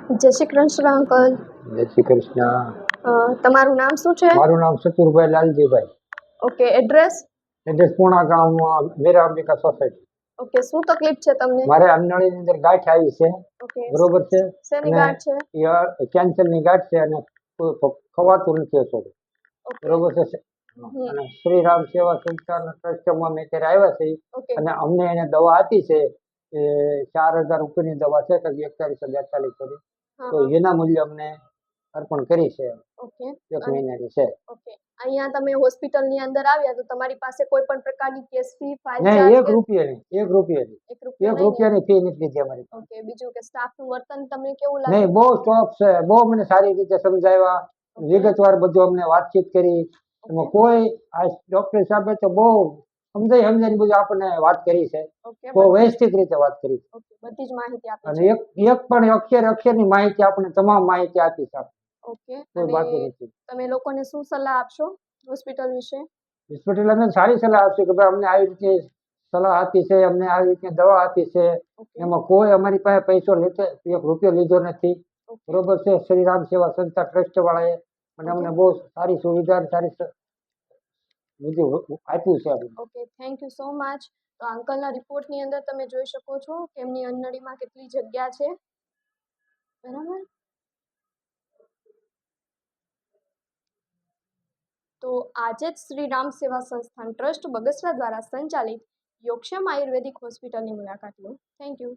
જય શ્રી કૃષ્ણ અંકલ. જય શ્રી કૃષ્ણ. તમારું નામ શું છે? મારું નામ Saturbhai Laljibhai. Okay, address? Address Puna ગામ, વીરાંબિકા સોસાયટી. ઓકે, શું તકલીફ છે તમને? મારે અંડળીની અંદર ગાંઠ આવી છે. ઓકે, બરોબર છે. શેની ગાંઠ છે? કેન્સરની ગાંઠ છે અને ખવાતું નથી હતું. બરોબર છે. અને શ્રી રામ સેવા સંસ્થાન ટ્રસ્ટમાં મેં અત્યારે આવ્યા છે અને અમને એને દવા આપી છે એ 4000 રૂપિયાની દવા છે, કે 4142 કરી, તો એના મૂલ્ય અમને અર્પણ કરી છે. ઓકે, 1 મહિનાની છે. ઓકે. અહીંયા તમે હોસ્પિટલની અંદર આવ્યા તો તમારી પાસે કોઈ પણ પ્રકારની કેસ ફી, ફાઇલ નહીં, ચાર્જ? 1 રૂપિયાની, 1 રૂપિયાની, 1 રૂપિયાની ફી નથી લીધી અમારી. ઓકે, બીજું કે સ્ટાફનું વર્તન તમને કેવું લાગે? નહીં, બહુ સ્ટોપ છે, બહુ મને સારી રીતે સમજાવ્યા, વિગતવાર બધું અમને વાતચીત કરી. એમાં કોઈ આ ડોક્ટર સાહેબે તો બહુ સમજાઈને બધું આપણને વાત કરી છે, બહુ વ્યવસ્થિત રીતે વાત કરી છે. બધી જ માહિતી આપી અને એક પણ અક્ષરની માહિતી આપણે તમામ માહિતી આપી છે. ઓકે, કોઈ બાકી નથી. તમે લોકોને શું સલાહ આપશો હોસ્પિટલ વિશે? હોસ્પિટલ અમે સારી સલાહ આપશે કે ભાઈ અમને આવી રીતે સલાહ આપી છે, અમને આવી રીતે દવા આપી છે, એમાં કોઈ અમારી પાસે પૈસો લેતે 1 રૂપિયો લીધો નથી. બરોબર છે. શ્રી રામ સેવા સંસ્થા ટ્રસ્ટ વાળાએ અને અમને બહુ સારી સુવિધા, સારી બધું આપ્યું છે. Okay, thank you so much. તો અંકલના રિપોર્ટની અંદર તમે જોઈ શકો છો કે એમની અંડળીમાં કેટલી જગ્યા છે. બરાબર. તો આજે જ શ્રી રામ સેવા સંસ્થાન ટ્રસ્ટ બગસરા દ્વારા સંચાલિત યોગક્ષેમ આયુર્વેદિક હોસ્પિટલની મુલાકાત લો. Thank you.